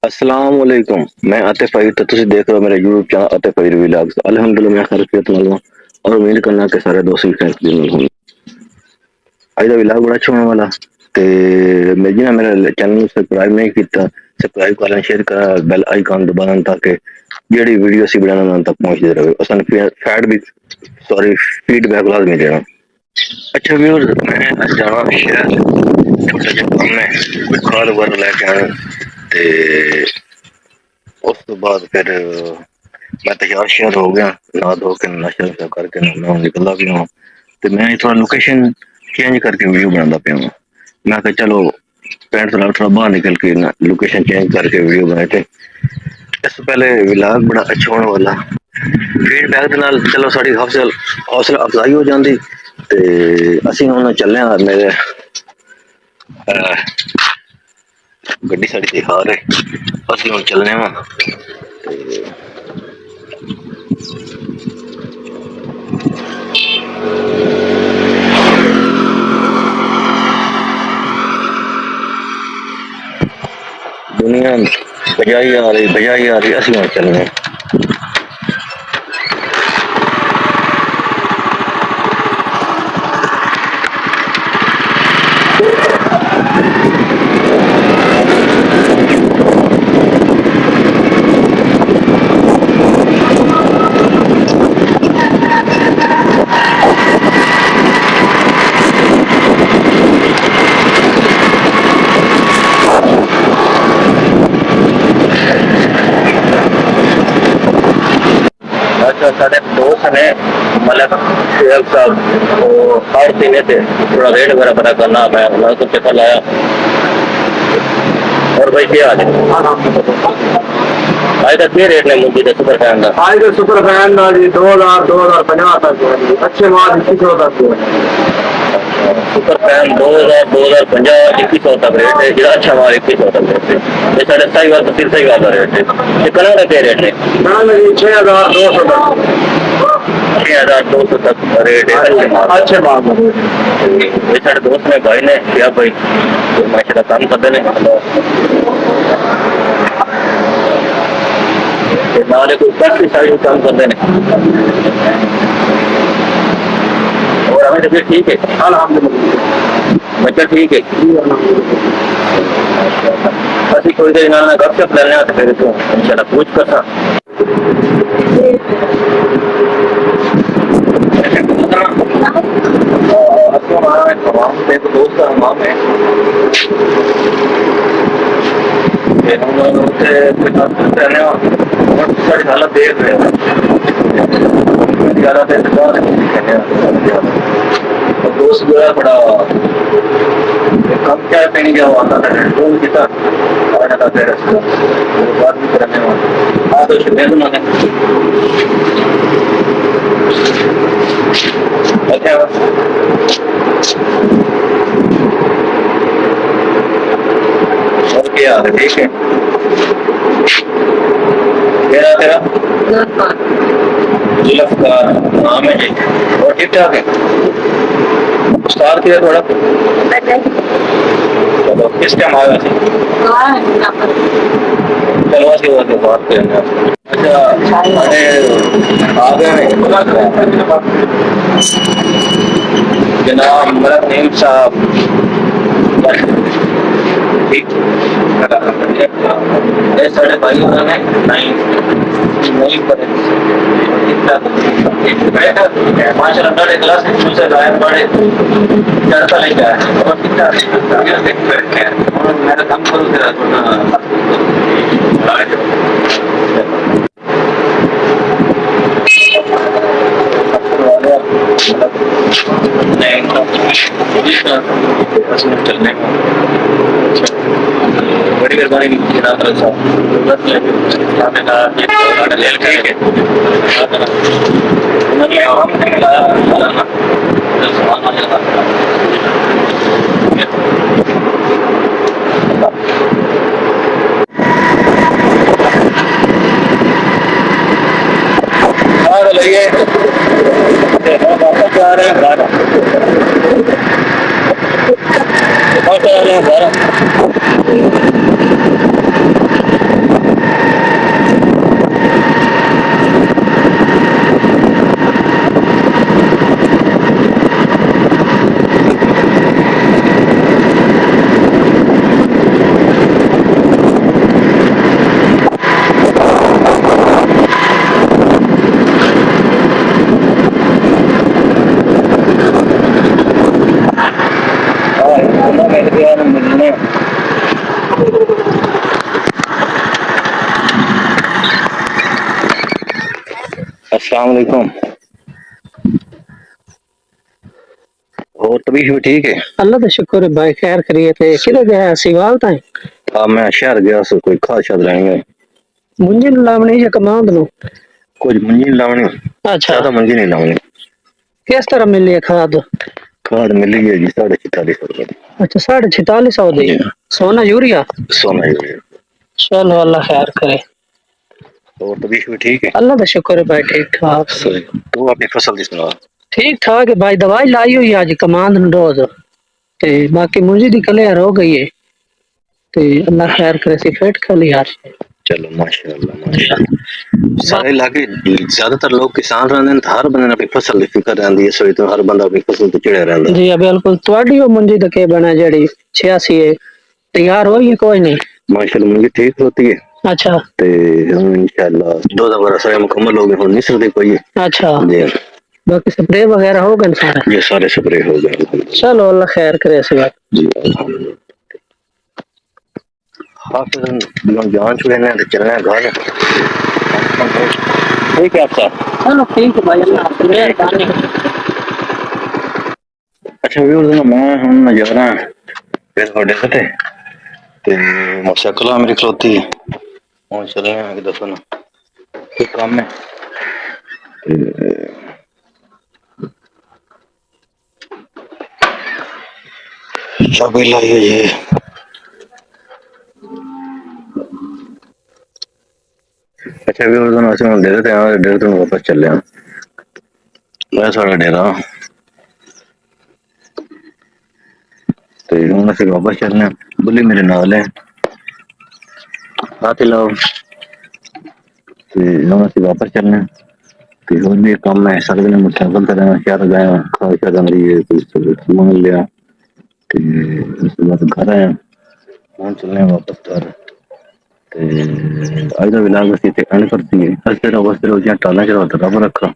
अस्सलाम वालेकुम। मैं आतिफ भाई तो तुम देख रहे हो मेरा यूट्यूब चैनल आतिफ भाई व्लॉग्स। अल्हम्दुलिल्लाह मैं खैरियत नाल हूं और उम्मीद करना कि सारे दोस्त भी खैरियत नाल होंगे। आज का व्लॉग बड़ा अच्छा होने वाला ते मैं जी ना मेरा चैनल सब्सक्राइब नहीं किया, सब्सक्राइब करें, शेयर करें, बेल आइकन दबाना ताकि जेडी वीडियो सी बनाना तक पहुंचते रहे। असन फैड भी सॉरी फीडबैक लाजमी देना। अच्छा व्यूअर्स, मैं आज जाना शहर छोटा जिहा काम है, कोई खाद वगैरह लेके आना ते उस तो बाद फिर मैं तैयार श्यार हो गया, नहा धो के नाश्ता नुश्ता करके मैं निकला भी हूँ। तो मैं थोड़ा लोकेशन चेंज करके वीडियो बनाता पे हूँ। मैं कहा चलो पैंट से थोड़ा बाहर निकल के ना लोकेशन चेंज करके वीडियो बनाए थे। इससे पहले व्लॉग बड़ा अच्छा होने वाला, फीडबैक ਦੇ ਨਾਲ चलो साड़ी हौसला अफजाई हो जाती। ते ਅਸੀਂ ਹੁਣ ਚੱਲੇ ਆ ਮੇਰੇ ਗੱਡੀ ਸਾਡੀ ਤਿਆਰ ਹੈ, ਅਸੀਂ ਹੁਣ ਚੱਲਨੇ ਵਾ। दुनिया बजाई आ रही ਅਸੀਂ ਹੁਣ ਚੱਲਨੇ ਆ। अच्छा साढ़े दोस्त ने मलक शेख साहब वो हर सीने थे, थोड़ा रेट वगैरह पता करना, मैं उन्होंने कुछ चक्कर लाया। और भाई क्या हाल है? आज तक ये रेट ने मुझे तो सुपर फैन का आज तो सुपर फैन का जी 2050 तक है जी, अच्छे माल 2100 तक है। सुपर फैन 2050 2100 तक रेट है, जो अच्छा माल 2100 तक रेट है। ये साढ़े सही बात तो फिर सही बात रेट है। ये कलर का क्या रेट है? कलर में 6200 तक, 6200 तक रेट है अच्छे माल। ये साढ़े दोस्त ने भाई ने क्या भाई माशाल्लाह काम करते हैं नाले को काफी सारी काम करते हैं और हमें तो फिर ठीक है अल्हम्दुलिल्लाह बच्चा ठीक है। असि कोई देर ना गपशप लेने तो फिर तो इंशाल्लाह पूछ कर सा आपको हमारा एक दोस्त का नाम है सारी हालत देख रहे हैं दोस्त जो है बड़ा कम क्या पहन गया हुआ था फोन कितना आने का फिर बात भी करने वाला हाँ तो शुक्रिया तुम्हारे अच्छा और क्या हाल है? ठीक है मेरा तेरा जुल्फ का नाम है जी और ठीक ठाक है उस्ताद किया थोड़ा चलो किस टाइम आया थी चलो ऐसी बात करेंगे। अच्छा अरे आ गए जनाब मलक नईम साहब ठीक साढ़े भाई उन्होंने नहीं करे माशाल्लाह बड़े क्लास से गायब बड़े चढ़ता लेके आया और कितना मेरा काम करूँ तेरा चलने बड़ी मेहरबानी वापस आ रहे हैं घर अस्सलाम वालेकुम। और तबीयत भी ठीक है? अल्लाह का शुक्र है भाई, खैर खैरियत है। किधर गया सीवाल ताई? हाँ मैं शहर गया सो कोई खाद शाद लेंगे। मुंजी नु लावनी या कमांद नु? कुछ मंजी नहीं लावनी, अच्छा, ज्यादा मंजी नहीं लावनी। किस तरह मिली है खाद? खाद मिली है जी 4650 रुपए। अच्छा, 4650 दी। जी सोना यूरिया? सोना यूरिया। चलो अल्लाह खैर करे। और तबीयत भी ठीक है? अल्लाह का शुक्र है भाई, ठीक ठाक। सही। तू अपनी फसल की सुना। ठीक ठाक है भाई, दवाई लाई हुई है आज कमांद नु रोज ते बाकी मुंजी दी क्लियर हो गई है ते अल्लाह खैर करे। सी फिट खली यार। चलो माशाल्लाह माशाल्लाह। सारे इलाके ज्यादातर लोग किसान रहंदे ने, हर बंदे ने अपनी फसल की फिक्र रहंदी है, सोई तो हर बंदा अपनी फसल ते चिड़िया रहंदा। जी बिल्कुल। ਤੁਹਾਡੀ ਉਹ मुंजी दा के बना जेड़ी 86 है, तैयार हो गई कोई नहीं? माशाल्लाह मुंजी ठीक होती है। अच्छा ते हम इंशाल्लाह 2000 सारे मुकम्मल हो गए, हम नहीं सकते कोई। अच्छा, जी बाकी स्प्रे वगैरह हो गए सारे? ये सारे स्प्रे हो गए अल्हम्दुलिल्लाह। चलो अल्लाह खैर करे ऐसी बात। जी अल्हम्दुलिल्लाह। हाँ फिर हम जान छुड़े ने चलना है घर। ठीक है आपका। चलो ठीक है भाई, अल्लाह हाफिज़, मेहरबानी। अच्छा भी उस दिन मैं हम नजारा फिर बड़े थे ते मोटरसाइकिल मेरी खलोती है, हम चले हैं कि दफन कोई काम है चाबी लाई हुई है। अच्छा भी उस दिन असं डेरे ते आए, डेरे तो वापस चले हैं। मैं सारा डेरा तो हम असं वापस चलने हैं। बुली मेरे नाल है, हाथ हिलाओ। तो हम असं वापस चलने हैं कि और भी काम है, सारे दिन मोटरसाइकिल तरह शहर गया, खाशा कमरी है तो सामान लिया कि उसके बाद घर आया। हम चलने हैं वापस घर। अज का विलाग अस एंड करती है। अस तेरा बस तेरा टाला चढ़ा रब रखा।